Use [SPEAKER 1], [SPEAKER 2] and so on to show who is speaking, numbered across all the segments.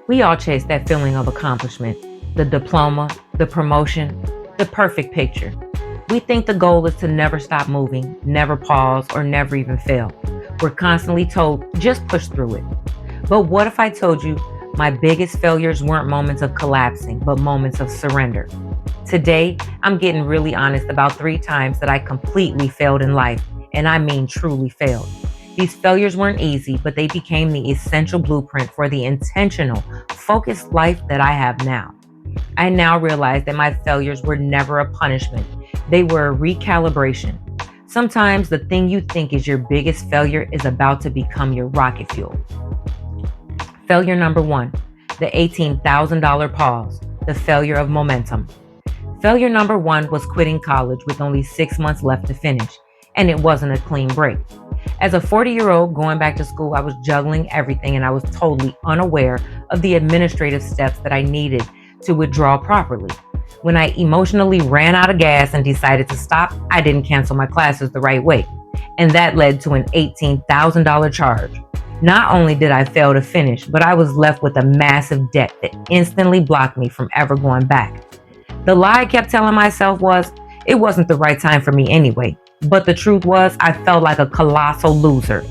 [SPEAKER 1] We all chase that feeling of accomplishment, the diploma, the promotion, the perfect picture. We think the goal is to never stop moving, never pause, or never even fail. We're constantly told, just push through it. But what if I told you my biggest failures weren't moments of collapsing, but moments of surrender? Today, I'm getting really honest about 3 times that I completely failed in life, and I mean truly failed. These failures weren't easy, but they became the essential blueprint for the intentional, focused life that I have now. I now realize that my failures were never a punishment. They were a recalibration. Sometimes the thing you think is your biggest failure is about to become your rocket fuel. Failure number 1, the $18,000 pause, the failure of momentum. Failure number 1 was quitting college with only 6 months left to finish, and it wasn't a clean break. As a 40-year-old going back to school, I was juggling everything and I was totally unaware of the administrative steps that I needed to withdraw properly. When I emotionally ran out of gas and decided to stop, I didn't cancel my classes the right way, and that led to an $18,000 charge. Not only did I fail to finish, but I was left with a massive debt that instantly blocked me from ever going back. The lie I kept telling myself was, it wasn't the right time for me anyway. But the truth was, I felt like a colossal loser.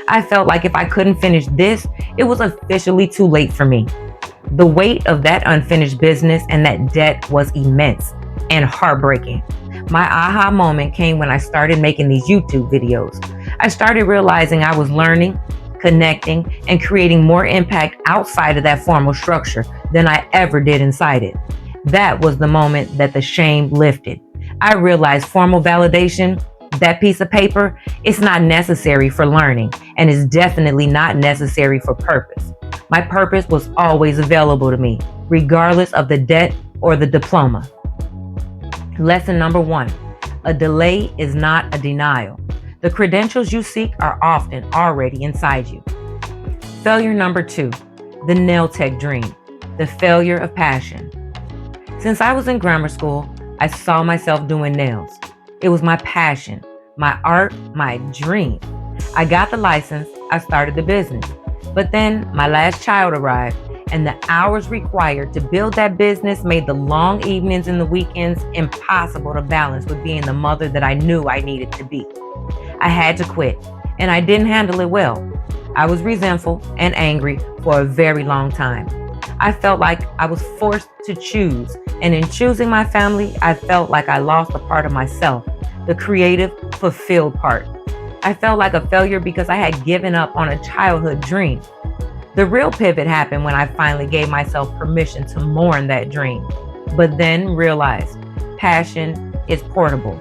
[SPEAKER 1] I felt like if I couldn't finish this, it was officially too late for me. The weight of that unfinished business and that debt was immense and heartbreaking. My aha moment came when I started making these YouTube videos. I started realizing I was learning, connecting, and creating more impact outside of that formal structure than I ever did inside it. That was the moment that the shame lifted. I realized formal validation, that piece of paper, it's not necessary for learning, and it's definitely not necessary for purpose. My purpose was always available to me, regardless of the debt or the diploma. Lesson number 1, a delay is not a denial. The credentials you seek are often already inside you. Failure number 2, the nail tech dream, the failure of passion. Since I was in grammar school, I saw myself doing nails. It was my passion, my art, my dream. I got the license, I started the business. But then my last child arrived, and the hours required to build that business made the long evenings and the weekends impossible to balance with being the mother that I knew I needed to be. I had to quit, and I didn't handle it well. I was resentful and angry for a very long time. I felt like I was forced to choose, and in choosing my family, I felt like I lost a part of myself, the creative, fulfilled part. I felt like a failure because I had given up on a childhood dream. The real pivot happened when I finally gave myself permission to mourn that dream, but then realized passion is portable.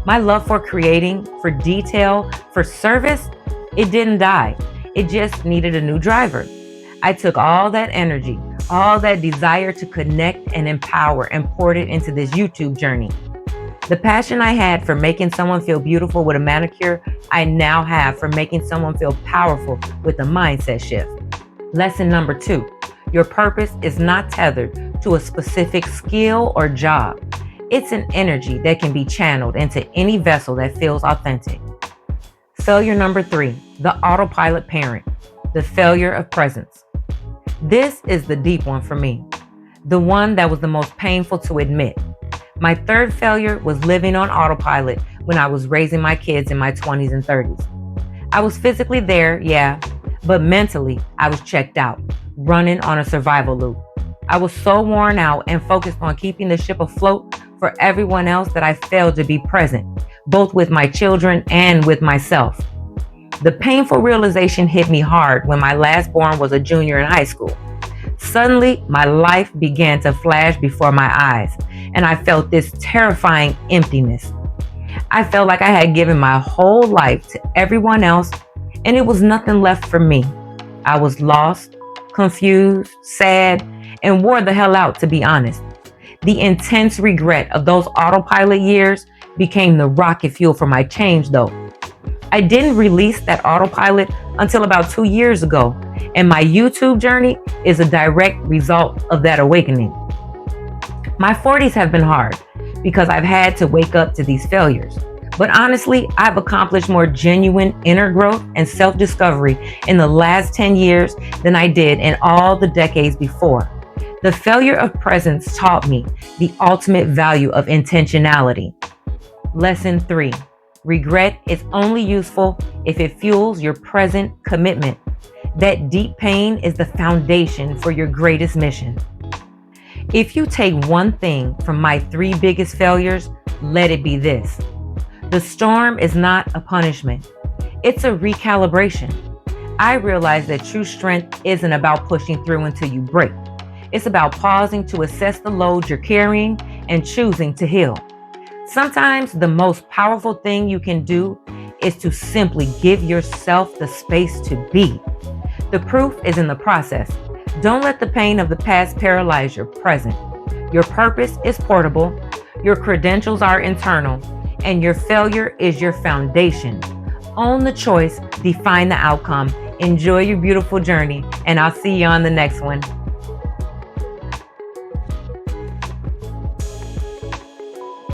[SPEAKER 1] My love for creating, for detail, for service, it didn't die. It just needed a new driver. I took all that energy, all that desire to connect and empower, and poured it into this YouTube journey. The passion I had for making someone feel beautiful with a manicure, I now have for making someone feel powerful with a mindset shift. Lesson number 2, your purpose is not tethered to a specific skill or job. It's an energy that can be channeled into any vessel that feels authentic. Failure number 3, the autopilot parent, the failure of presence. This is the deep one for me, the one that was the most painful to admit. My third failure was living on autopilot when I was raising my kids in my 20s and 30s. I was physically there, yeah, but mentally I was checked out, running on a survival loop. I was so worn out and focused on keeping the ship afloat for everyone else that I failed to be present, both with my children and with myself. The painful realization hit me hard when my last born was a junior in high school. Suddenly, my life began to flash before my eyes, and I felt this terrifying emptiness. I felt like I had given my whole life to everyone else, and it was nothing left for me. I was lost, confused, sad, and wore the hell out, to be honest. The intense regret of those autopilot years became the rocket fuel for my change, though. I didn't release that autopilot until about 2 years ago, and my YouTube journey is a direct result of that awakening. My 40s have been hard because I've had to wake up to these failures, But honestly, I've accomplished more genuine inner growth and self-discovery in the last 10 years than I did in all the decades before. The failure of presence taught me the ultimate value of intentionality. Lesson 3. Regret is only useful if it fuels your present commitment. That deep pain is the foundation for your greatest mission. If you take one thing from my 3 biggest failures, let it be this. The storm is not a punishment. It's a recalibration. I realized that true strength isn't about pushing through until you break. It's about pausing to assess the load you're carrying and choosing to heal. Sometimes the most powerful thing you can do is to simply give yourself the space to be. The proof is in the process. Don't let the pain of the past paralyze your present. Your purpose is portable, your credentials are internal, and your failure is your foundation. Own the choice, define the outcome. Enjoy your beautiful journey, and I'll see you on the next one.